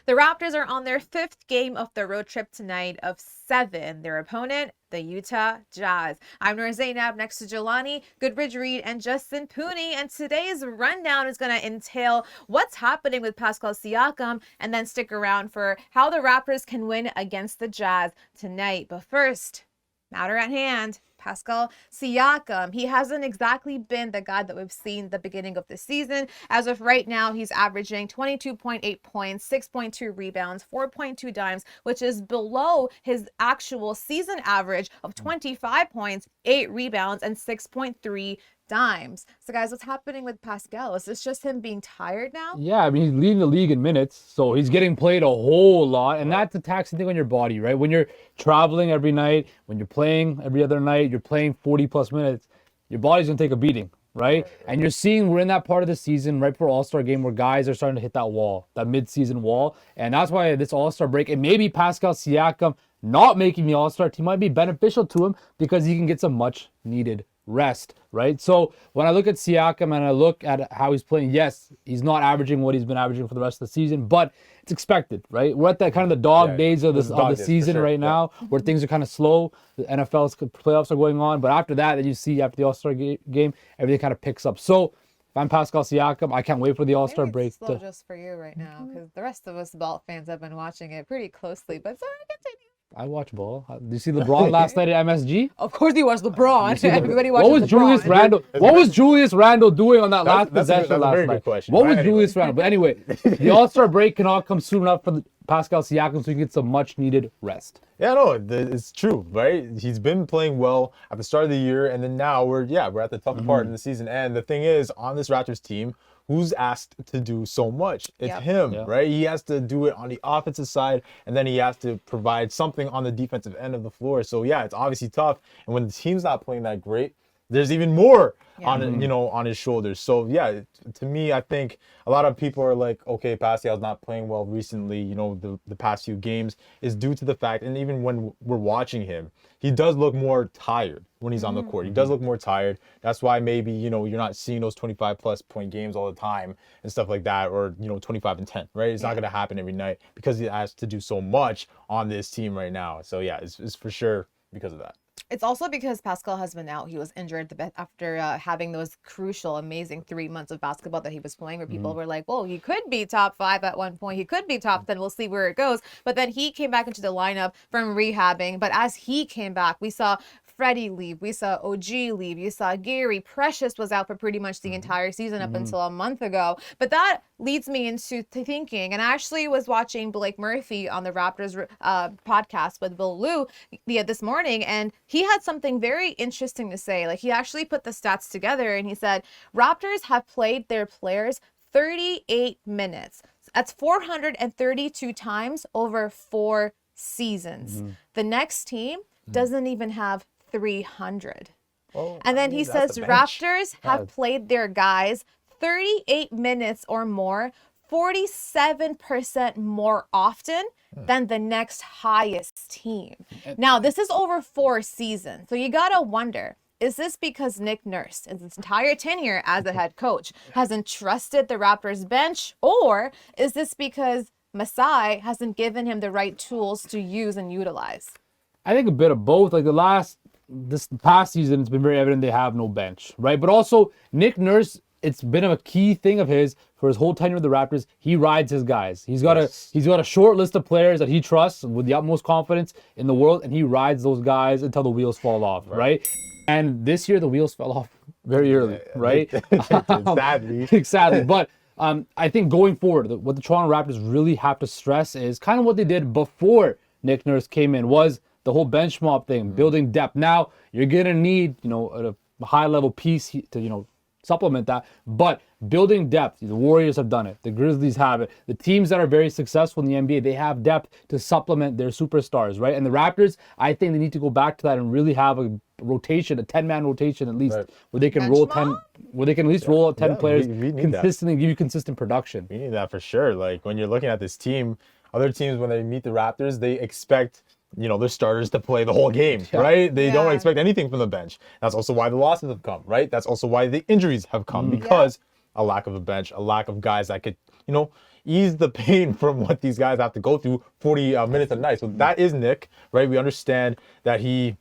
The Raptors are on their 5th game of the road trip tonight of 7. Their opponent, the Utah Jazz. I'm Noor Zainab next to Jelani, Goodridge-Reid, and Justin Pooni. And today's rundown is going to entail what's happening with Pascal Siakam, and then stick around for how the Raptors can win against the Jazz tonight. But first, matter at hand. Pascal Siakam. He hasn't exactly been the guy that we've seen at the beginning of the season. As of right now, he's averaging 22.8 points, 6.2 rebounds, 4.2 dimes, which is below his actual season average of 25 points, 8 rebounds, and 6.3 dimes. So guys, what's happening with Pascal? Is this just him being tired now? Yeah, I mean, he's leading the league in minutes, so he's getting played a whole lot, and that's a taxing thing on your body, right? When you're traveling every night, when you're playing every other night, you're playing 40 plus minutes, your body's gonna take a beating, right? And you're seeing we're in that part of the season right before All-Star game where guys are starting to hit that wall, that mid-season wall, and that's why this All-Star break, and maybe Pascal Siakam not making the All-Star team might be beneficial to him because he can get some much needed rest, right? So when I look at Siakam and I look at how he's playing, yes, he's not averaging what he's been averaging for the rest of the season, but it's expected, right? We're at that kind of the dog days of the season right now, where things are kind of slow. The NFL's playoffs are going on, but after that, you see after the All-Star game, everything kind of picks up. So if I'm Pascal Siakam, I can't wait for the All-Star break. Slow just for you right now, because the rest of us ball fans have been watching it pretty closely. But sorry, continue. I watch ball. Did you see LeBron last night at MSG? Of course he watched LeBron. Everybody watches What was LeBron. Julius Randle? What was Julius Randle doing on that last possession last night? Question. What was Julius Randle? But anyway, the All-Star break cannot come soon enough for Pascal Siakam so he can get some much-needed rest. Yeah, no, it's true, right? He's been playing well at the start of the year, and then now we're at the tough part of the season. And the thing is, on this Raptors team, who's asked to do so much? It's him, right? He has to do it on the offensive side, and then he has to provide something on the defensive end of the floor. So yeah, it's obviously tough. And when the team's not playing that great, there's even more on his shoulders. So yeah, to me, I think a lot of people are like, okay, Pascal's not playing well recently. The past few games is due to the fact, and even when we're watching him, he does look more tired when he's on the court. He does look more tired. That's why maybe you're not seeing those 25 plus point games all the time and stuff like that, or 25 and 10, right? It's not going to happen every night because he has to do so much on this team right now. So yeah, it's for sure because of that. It's also because Pascal has been out. He was injured after having those crucial, amazing 3 months of basketball that he was playing, where people were like, well, he could be top 5 at one point. He could be top 10. We'll see where it goes. But then he came back into the lineup from rehabbing. But as he came back, we saw Freddie leave. We saw OG leave. You saw Gary. Precious was out for pretty much the entire season up until a month ago. But that leads me into thinking, and I actually was watching Blake Murphy on the Raptors podcast with Bill Lou this morning, and he had something very interesting to say. Like, he actually put the stats together, and he said Raptors have played their players 38 minutes. That's 432 times over 4 seasons. The next team doesn't even have 300. And then he says Raptors have played their guys 38 minutes or more, 47% more often than the next highest team. Now, this is over 4 seasons. So you got to wonder, is this because Nick Nurse, in his entire tenure as a head coach, hasn't trusted the Raptors bench? Or is this because Masai hasn't given him the right tools to use and utilize? I think a bit of both. Like this past season, it's been very evident they have no bench, right? But also, Nick Nurse, it's been a key thing of his for his whole tenure with the Raptors. He rides his guys. He's got a short list of players that he trusts with the utmost confidence in the world, and he rides those guys until the wheels fall off, right? And this year, the wheels fell off very early, right? Sadly. But I think going forward, what the Toronto Raptors really have to stress is kind of what they did before Nick Nurse came in, was the whole bench mob thing, building depth. Now, you're going to need, a high-level piece to, supplement that, but building depth, the Warriors have done it, the Grizzlies have it, the teams that are very successful in the NBA, they have depth to supplement their superstars, right? And the Raptors, I think they need to go back to that and really have a rotation, a 10-man rotation at least, where they can roll 10, where they can at least roll out 10 players consistently, give you consistent production. We need that for sure. Like, when you're looking at this team, other teams, when they meet the Raptors, they expect their starters to play the whole game, right? They don't expect anything from the bench. That's also why the losses have come, right? That's also why the injuries have come, because a lack of a bench, a lack of guys that could, ease the pain from what these guys have to go through 40 minutes a night. So that is Nick, right? We understand that he's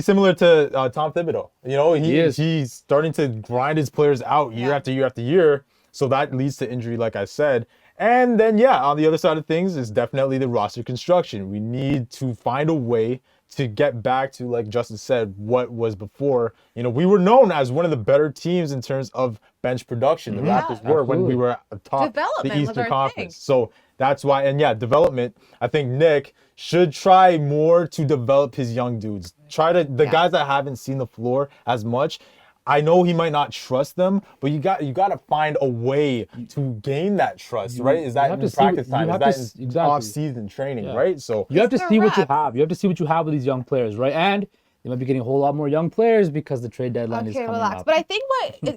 similar to Tom Thibodeau. You know, he's starting to grind his players out year after year after year. So that leads to injury, like I said. And then, on the other side of things is definitely the roster construction. We need to find a way to get back to, like Justin said, what was before. You know, we were known as one of the better teams in terms of bench production. The Raptors were when we were atop the Eastern Conference. So that's why, and development. I think Nick should try more to develop his young dudes. Try to, the guys that haven't seen the floor as much. I know he might not trust them, but you got to find a way to gain that trust, right? Is that in practice time? Is that in off-season training, right? So you have to see what you have. You have to see what you have with these young players, right? And they might be getting a whole lot more young players because the trade deadline is coming up. But I think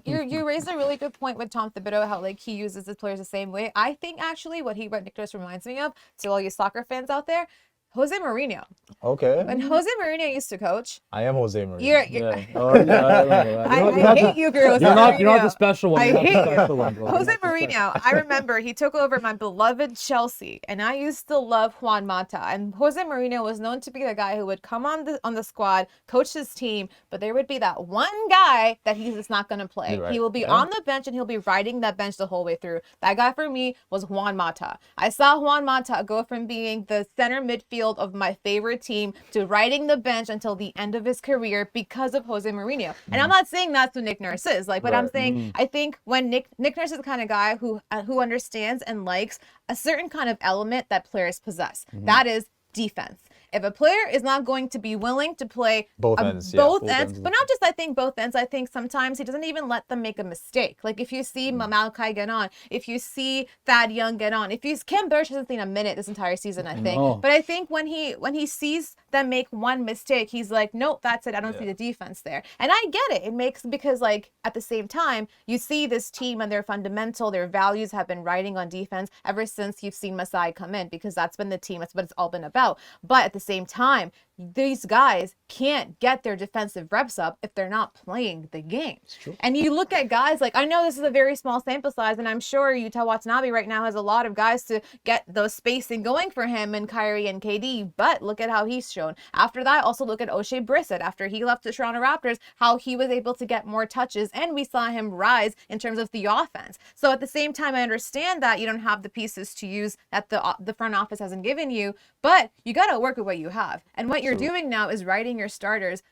you raised a really good point with Tom Thibodeau, how like he uses his players the same way. I think actually what Nick Nurse reminds me of, to all you soccer fans out there, Jose Mourinho. Okay. When Jose Mourinho used to coach. I am Jose Mourinho. I hate you, girls. You're not the special one. I hate you. Jose Mourinho. I remember he took over my beloved Chelsea, and I used to love Juan Mata. And Jose Mourinho was known to be the guy who would come on the squad, coach his team, but there would be that one guy that he's just not going to play. Right. He will be on the bench, and he'll be riding that bench the whole way through. That guy for me was Juan Mata. I saw Juan Mata go from being the center midfield of my favorite team to riding the bench until the end of his career because of Jose Mourinho. And I'm not saying that's who Nick Nurse is, but I'm saying I think when Nick Nurse is the kind of guy who understands and likes a certain kind of element that players possess. That is defense. If a player is not going to be willing to play both ends, but not just both ends, I think sometimes he doesn't even let them make a mistake. Like if you see Malachi get on, if you see Thad Young get on, if you Cam Burch hasn't seen a minute this entire season, I think. But I think when he sees them make one mistake, he's like, nope, that's it. I don't see the defense there. And I get it. It makes, because like at the same time, you see this team and their their values have been riding on defense ever since you've seen Masai come in, because that's been the team. That's what it's all been about. But at the same time, these guys can't get their defensive reps up if they're not playing the game. And you look at guys like, I know this is a very small sample size, and I'm sure Yuta Watanabe right now has a lot of guys to get those spacing going for him and Kyrie and KD, but look at how he's shown. After that, also look at O'Shea Brissett. After he left the Toronto Raptors, how he was able to get more touches, and we saw him rise in terms of the offense. So at the same time, I understand that you don't have the pieces to use that the front office hasn't given you, but you got to work with what you have. And what you're doing now is writing your starters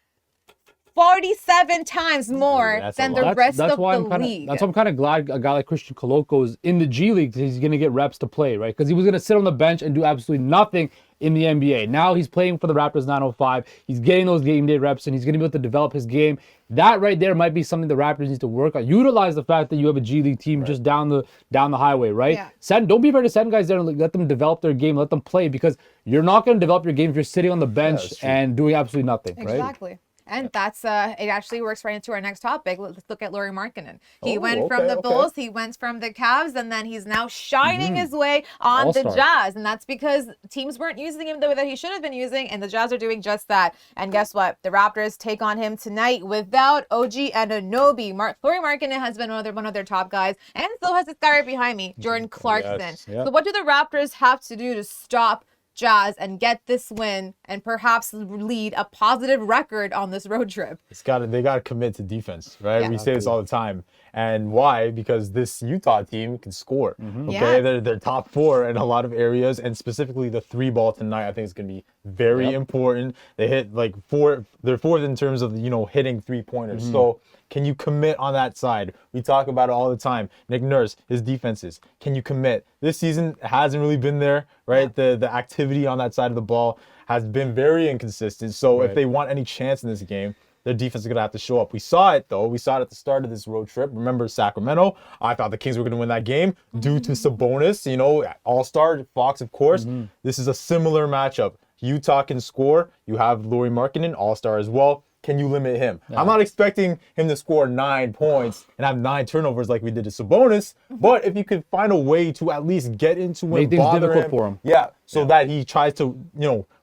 47 times more than the rest of the league. That's why I'm kind of glad a guy like Christian Koloko is in the G League, because he's going to get reps to play, right? Because he was going to sit on the bench and do absolutely nothing in the NBA. Now he's playing for the Raptors 905. He's getting those game day reps, and he's going to be able to develop his game. That right there might be something the Raptors need to work on. Utilize the fact that you have a G League team just down the highway, right? Yeah. Don't be afraid to send guys there and let them develop their game, let them play, because you're not going to develop your game if you're sitting on the bench and doing absolutely nothing, right? Exactly. And that's it actually works right into our next topic. Let's look at Lauri Markkanen. He went from the Bulls, he went from the Cavs, and then he's now shining his way on All-Star. The Jazz. And that's because teams weren't using him the way that he should have been using, and the Jazz are doing just that. And guess what? The Raptors take on him tonight without OG Anunoby. Lauri Markkanen has been one of their top guys, and so has this guy right behind me, Jordan Clarkson. Yes. Yep. So what do the Raptors have to do to stop Jazz and get this win and perhaps lead a positive record on this road trip? They got to commit to defense, right? We say this all the time. And why? Because this Utah team can score. Okay, they're top 4 in a lot of areas, and specifically the 3-ball tonight, I think is going to be very important. They hit like 4. They're 4th in terms of hitting 3-pointers. So can you commit on that side? We talk about it all the time. Nick Nurse, his defenses. Can you commit? This season hasn't really been there, right? The activity on that side of the ball has been very inconsistent. So if they want any chance in this game, their defense is going to have to show up. We saw it, though. We saw it at the start of this road trip. Remember Sacramento? I thought the Kings were going to win that game due to Sabonis, All-Star, Fox, of course. This is a similar matchup. Utah can score. You have Lauri Markkanen, All-Star as well. Can you limit him? I'm not expecting him to score 9 points and have 9 turnovers like we did to Sabonis, but if you could find a way to at least get into him, make things difficult for him. So that he tries to,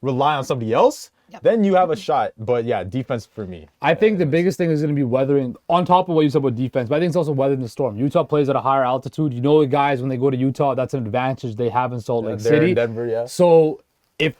rely on somebody else, then you have a shot. But yeah, defense for me. I think the biggest thing is going to be weathering, on top of what you said about defense, but I think it's also weathering the storm. Utah plays at a higher altitude. You know the guys, when they go to Utah, that's an advantage they have in Salt Lake They're City. in Denver, yeah. So if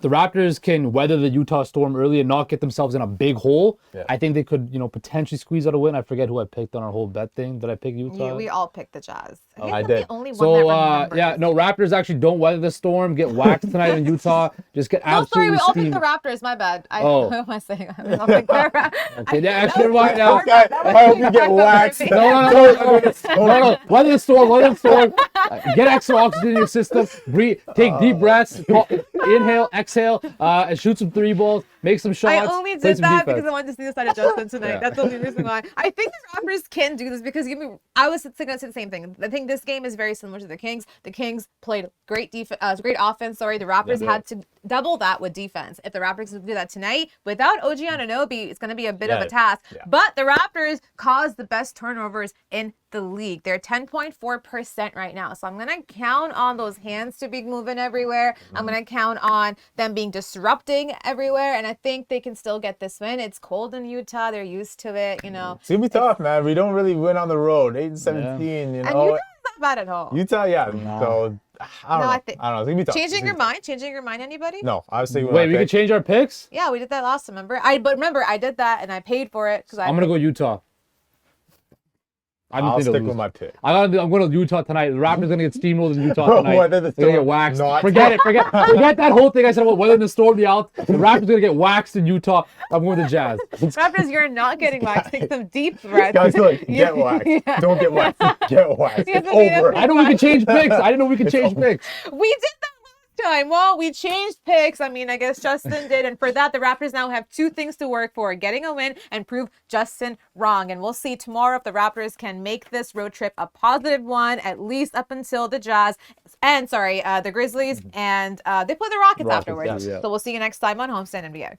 the Raptors can weather the Utah storm early and not get themselves in a big hole, I think they could, potentially squeeze out a win. I forget who I picked on our whole bet thing. Did I pick Utah? We all picked the Jazz. I did. The only one So, that remembers. Raptors actually don't weather the storm, get waxed tonight in Utah, just get No, sorry, absolutely we all picked steamed. the Raptors. My bad. Oh. What am I saying? I all picked the Okay, yeah, actually, never mind now. I hope you get waxed. No. Weather the storm. Get extra oxygen in your system. Breathe. Take deep breaths. Inhale, exhale, and shoot some 3 balls. Make some shots. I only play did some that defense. because I wanted to see the side of Justin tonight. Yeah. That's the only reason why. I think the Raptors can do this because I was going to say the same thing. I think this game is very similar to the Kings. The Kings played great offense. Sorry, the Raptors had to double that with defense. If the Raptors could do that tonight without OG Anunoby, it's going to be a bit of a task. Yeah. But the Raptors caused the best turnovers in the league. They're 10.4% right now. So I'm going to count on those hands to be moving everywhere. I'm going to count on them being disrupting everywhere. And I think they can still get this win. It's cold in Utah. They're used to it, It's going to be tough, man. We don't really win on the road. 8-17, And Utah's not bad at home. Utah, yeah. So, I don't know. It's going to be tough. Changing your mind, anybody? No, I was thinking. Wait, we can change our picks? Yeah, we did that last time, remember? But remember, I did that and I paid for it. I'm going to go Utah. I'll stick with my pick. I'm going to Utah tonight. The Raptors going to get steamrolled in Utah tonight. Weather the They're going to storm. get waxed. Not- Forget that whole thing I said about weathering the storm. The Raptors going to get waxed in Utah. I'm going to Jazz. Raptors, you're not getting waxed. Take some deep breaths. Guys, look, get waxed. Yeah. Don't get waxed. Get waxed. Yeah, It's over. I know we can change picks. I didn't know we could change picks. We did that last time. Well, we changed picks. I mean, I guess Justin did. And for that, the Raptors now have 2 things to work for: getting a win and prove Justin wrong. And we'll see tomorrow if the Raptors can make this road trip a positive one, at least up until the Jazz. And the Grizzlies. And they play the Rockets afterwards. yeah. So we'll see you next time on Homestand NBA.